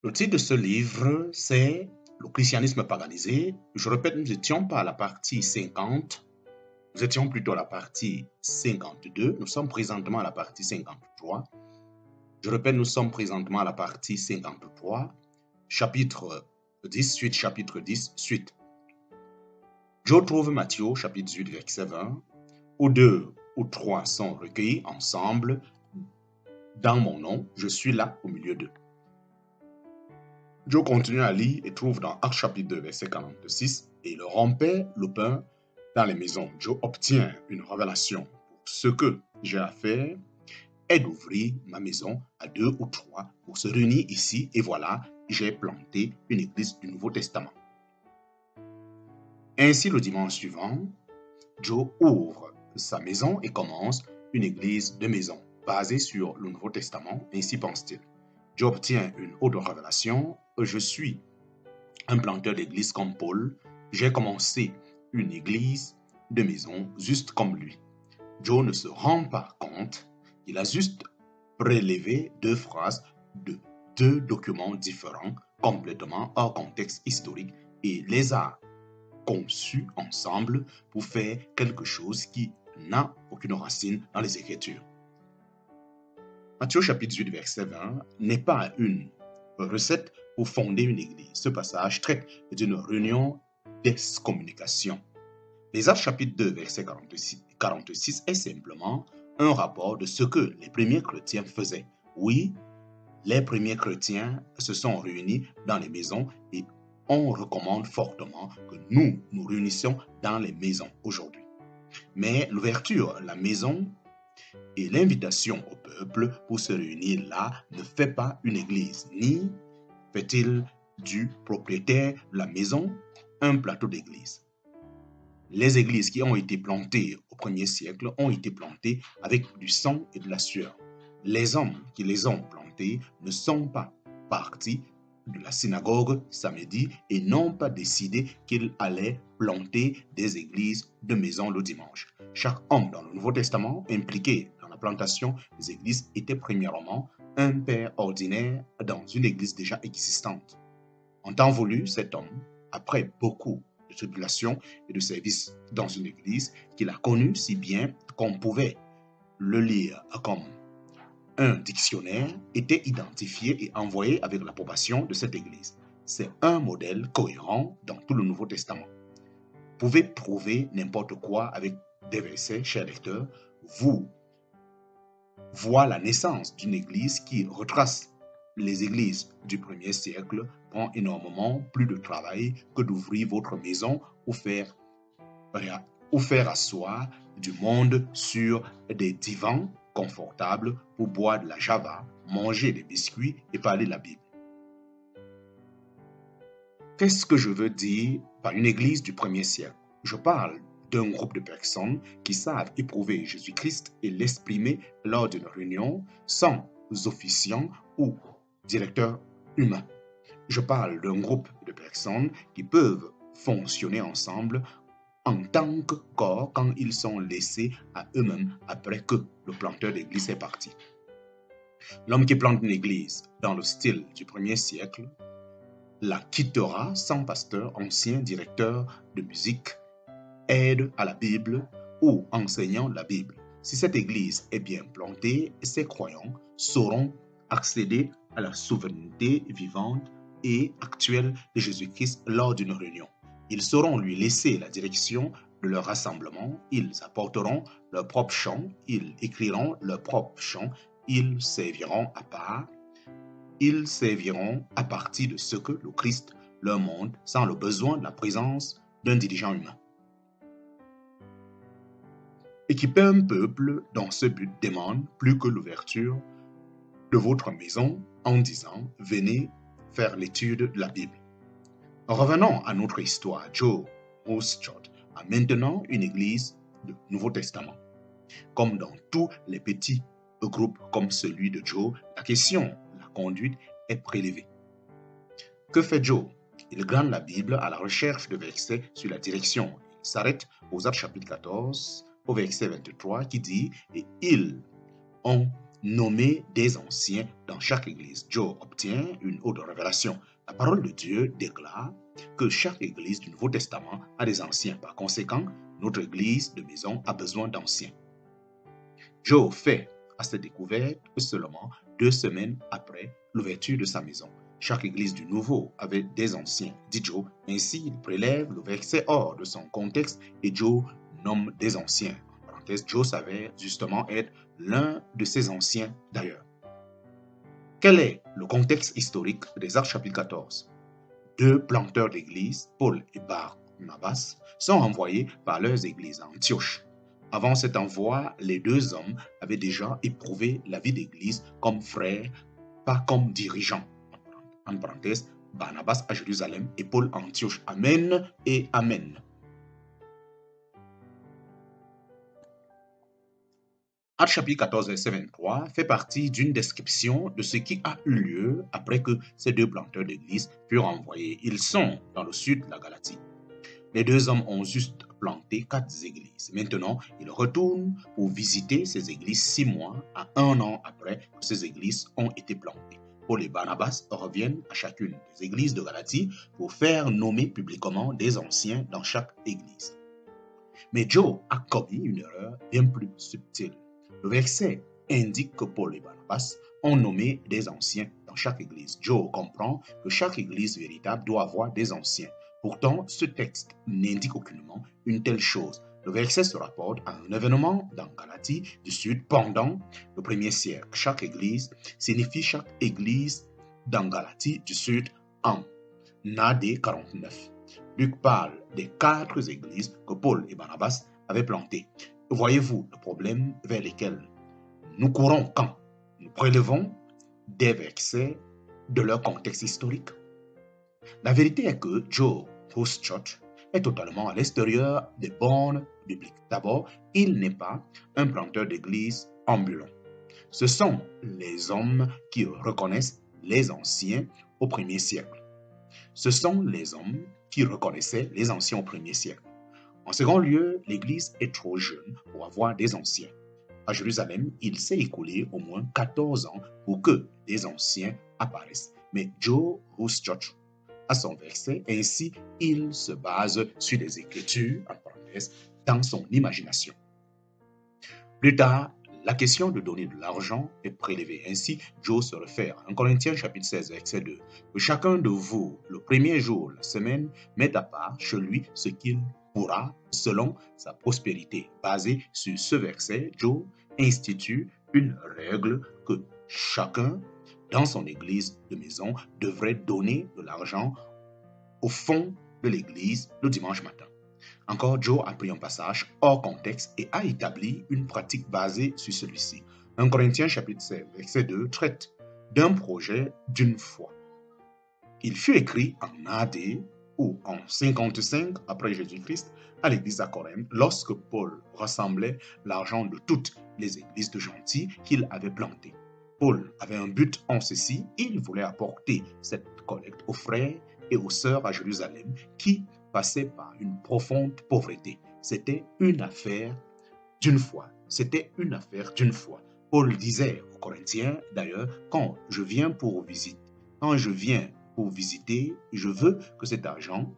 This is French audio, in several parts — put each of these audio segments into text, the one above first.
Le titre de ce livre, c'est Le christianisme paganisé. Je répète, nous n'étions pas à la partie 50, nous étions plutôt à la partie 52. Nous sommes présentement à la partie 53. Je répète, nous sommes présentement à la partie 53, chapitre 10, suite, chapitre 10, suite. Je trouve Matthieu, chapitre 18, verset 20, où 2 ou 3 sont recueillis ensemble dans mon nom, je suis là au milieu d'eux. Joe continue à lire et trouve dans Actes chapitre 2, verset 46, et il rompait le pain dans les maisons. Joe obtient une révélation pour ce que j'ai à faire est d'ouvrir ma maison à 2 ou 3 pour se réunir ici, et voilà, j'ai planté une église du Nouveau Testament. Ainsi, le dimanche suivant, Joe ouvre sa maison et commence une église de maison basée sur le Nouveau Testament, ainsi pense-t-il. Joe obtient une autre révélation. Je suis un planteur d'église comme Paul. J'ai commencé une église de maison juste comme lui. Joe ne se rend pas compte. Il a juste prélevé 2 phrases de 2 documents différents, complètement hors contexte historique, et les a conçus ensemble pour faire quelque chose qui n'a aucune racine dans les Écritures. Matthieu chapitre 18, verset 20 n'est pas une recette pour fonder une église. Ce passage traite d'une réunion d'excommunication. Les Actes chapitre 2, verset 46 est simplement un rapport de ce que les premiers chrétiens faisaient. Oui, les premiers chrétiens se sont réunis dans les maisons et on recommande fortement que nous nous réunissions dans les maisons aujourd'hui. Mais l'ouverture, la maison et l'invitation au peuple pour se réunir là ne fait pas une église, ni fait-il du propriétaire de la maison un plateau d'église. Les églises qui ont été plantées au 1er siècle ont été plantées avec du sang et de la sueur. Les hommes qui les ont plantées ne sont pas partis de la synagogue samedi et n'ont pas décidé qu'ils allaient planter des églises de maison le dimanche. Chaque homme dans le Nouveau Testament impliqué dans la plantation des églises était premièrement un père ordinaire dans une église déjà existante. En temps voulu, cet homme, après beaucoup de tribulations et de services dans une église qu'il a connue si bien qu'on pouvait le lire comme un dictionnaire, était identifié et envoyé avec l'approbation de cette église. C'est un modèle cohérent dans tout le Nouveau Testament. Vous pouvez trouver n'importe quoi avec des versets, chers lecteurs. Vous voyez la naissance d'une église qui retrace les églises du 1er siècle prend énormément plus de travail que d'ouvrir votre maison ou faire asseoir du monde sur des divans confortables pour boire de la java, manger des biscuits et parler de la Bible. Qu'est-ce que je veux dire par une église du 1er siècle? Je parle d'un groupe de personnes qui savent éprouver Jésus-Christ et l'exprimer lors d'une réunion sans officiant ou directeur humain. Je parle d'un groupe de personnes qui peuvent fonctionner ensemble en tant que corps quand ils sont laissés à eux-mêmes après que le planteur d'église est parti. L'homme qui plante une église dans le style du 1er siècle la quittera sans pasteur, ancien directeur de musique, aide à la Bible ou enseignant la Bible. Si cette église est bien plantée, ses croyants sauront accéder à la souveraineté vivante et actuelle de Jésus-Christ lors d'une réunion. Ils sauront lui laisser la direction de leur rassemblement, ils apporteront leur propre chant, ils écriront leur propre chant, ils serviront à part, ils serviront à partir de ce que le Christ leur montre sans le besoin de la présence d'un dirigeant humain. Équiper un peuple dans ce but demande plus que l'ouverture de votre maison en disant « Venez faire l'étude de la Bible ». Revenons à notre histoire. Joe Osteen a maintenant une église du Nouveau Testament. Comme dans tous les petits groupes comme celui de Joe, la question, la conduite est prélevée. Que fait Joe? Il glane la Bible à la recherche de versets sur la direction. Il s'arrête aux Actes chapitre 14, au verset 23, qui dit « Et ils ont nommer des anciens dans chaque église. Joe obtient une autre révélation. La parole de Dieu déclare que chaque église du Nouveau Testament a des anciens. Par conséquent, notre église de maison a besoin d'anciens. Joe fait à cette découverte seulement 2 semaines après l'ouverture de sa maison. Chaque église du Nouveau avait des anciens, dit Joe. Ainsi, il prélève le verset hors de son contexte et Joe nomme des anciens. En parenthèse, Joe s'avère justement être l'un de ces anciens d'ailleurs. Quel est le contexte historique des Actes chapitre 14? 2 planteurs d'église, Paul et Barnabas, sont envoyés par leurs églises à Antioche. Avant cet envoi, les 2 hommes avaient déjà éprouvé la vie d'église comme frères, pas comme dirigeants. En parenthèse, Barnabas à Jérusalem et Paul à Antioche. Amen et Amen. Actes chapitre 14, verset 23 fait partie d'une description de ce qui a eu lieu après que ces 2 planteurs d'église furent envoyés. Ils sont dans le sud de la Galatie. Les 2 hommes ont juste planté 4 églises. Maintenant, ils retournent pour visiter ces églises 6 mois à 1 an après que ces églises ont été plantées. Paul et Barnabas reviennent à chacune des églises de Galatie pour faire nommer publiquement des anciens dans chaque église. Mais Joe a commis une erreur bien plus subtile. Le verset indique que Paul et Barnabas ont nommé des anciens dans chaque église. Joe comprend que chaque église véritable doit avoir des anciens. Pourtant, ce texte n'indique aucunement une telle chose. Le verset se rapporte à un événement dans Galatie du Sud pendant le 1er siècle. Chaque église signifie chaque église dans Galatie du Sud en AD 49. Luc parle des 4 églises que Paul et Barnabas avaient plantées. Voyez-vous le problème vers lequel nous courons quand nous prélevons des versets de leur contexte historique? La vérité est que Joe Church est totalement à l'extérieur des bornes bibliques. D'abord, il n'est pas un planteur d'église ambulant. Ce sont les hommes qui reconnaissent les anciens au 1er siècle. Ce sont les hommes qui reconnaissaient les anciens au 1er siècle. En second lieu, l'Église est trop jeune pour avoir des anciens. À Jérusalem, il s'est écoulé au moins 14 ans pour que des anciens apparaissent. Mais Joe Church a son verset, ainsi il se base sur des écritures, en parenthèse, dans son imagination. Plus tard, la question de donner de l'argent est prélevée. Ainsi, Joe se réfère à 1 Corinthiens chapitre 16, verset 2. Que chacun de vous, le premier jour de la semaine, mette à part chez lui ce qu'il pourra selon sa prospérité. Basé sur ce verset, Joe institue une règle que chacun dans son église de maison devrait donner de l'argent au fond de l'église le dimanche matin. Encore, Joe a pris un passage hors contexte et a établi une pratique basée sur celui-ci. 1 Corinthiens chapitre 16, verset 2 traite d'un projet d'une foi. Il fut écrit en AD ou en 55 après Jésus-Christ à l'église à Corinthe lorsque Paul rassemblait l'argent de toutes les églises de gentils qu'il avait plantées. Paul avait un but en ceci, il voulait apporter cette collecte aux frères et aux sœurs à Jérusalem qui passaient par une profonde pauvreté. C'était une affaire d'une foi. C'était une affaire d'une foi. Paul disait aux Corinthiens, d'ailleurs, quand je viens pour visiter, je veux que cet argent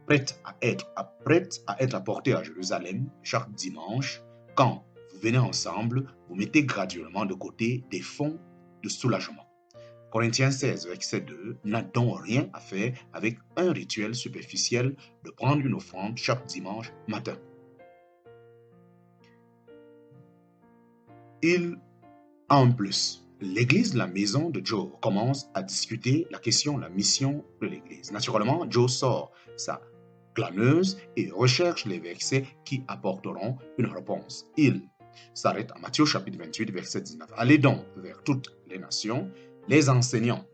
prête à être apporté à Jérusalem chaque dimanche. Quand vous venez ensemble, vous mettez graduellement de côté des fonds de soulagement. Corinthiens 16, verset 2 n'a donc rien à faire avec un rituel superficiel de prendre une offrande chaque dimanche matin. En plus, l'église de la maison de Joe commence à discuter la question de la mission de l'église. Naturellement, Joe sort sa glaneuse et recherche les versets qui apporteront une réponse. Il s'arrête à Matthieu chapitre 28, verset 19. Allez donc vers toutes les nations, les enseignants.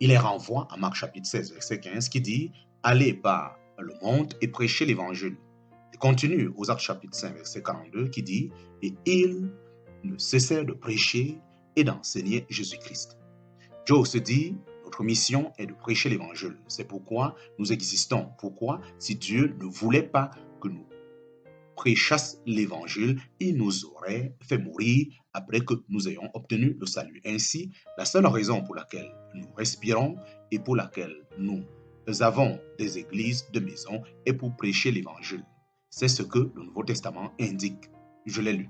Il les renvoie à Marc chapitre 16, verset 15 qui dit « Allez par le monde et prêchez l'évangile ». Il continue aux Actes chapitre 5, verset 42 qui dit « Et ils ne cessèrent de prêcher et d'enseigner Jésus-Christ ». Joe se dit « Notre mission est de prêcher l'évangile. C'est pourquoi nous existons. Pourquoi, si Dieu ne voulait pas que nous prêchassent l'évangile, il nous aurait fait mourir après que nous ayons obtenu le salut. Ainsi, la seule raison pour laquelle nous respirons et pour laquelle nous avons des églises de maison est pour prêcher l'évangile. C'est ce que le Nouveau Testament indique. Je l'ai lu.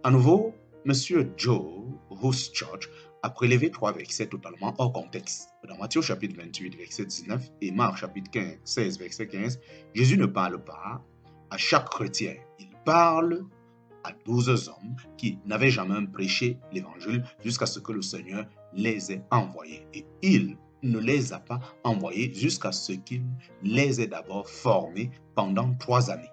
À nouveau, M. Joe Huschardt a prélevé 3 versets totalement hors contexte. Dans Matthieu chapitre 28, verset 19 et Marc chapitre 16, verset 15, Jésus ne parle pas à chaque chrétien. Il parle à 12 hommes qui n'avaient jamais prêché l'évangile jusqu'à ce que le Seigneur les ait envoyés. Et il ne les a pas envoyés jusqu'à ce qu'il les ait d'abord formés pendant 3 années.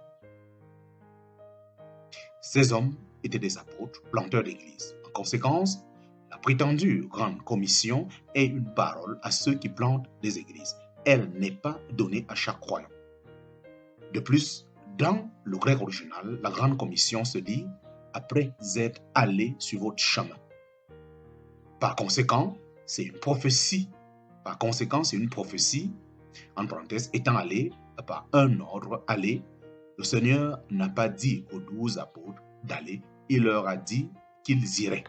Ces hommes étaient des apôtres, planteurs d'église. En conséquence, la prétendue grande commission est une parole à ceux qui plantent des églises. Elle n'est pas donnée à chaque croyant. De plus, dans le grec original, la grande commission se dit « après être allé sur votre chemin ». Par conséquent, c'est une prophétie. En parenthèse, étant allé par un ordre, aller. Le Seigneur n'a pas dit aux 12 apôtres d'aller, il leur a dit qu'ils iraient.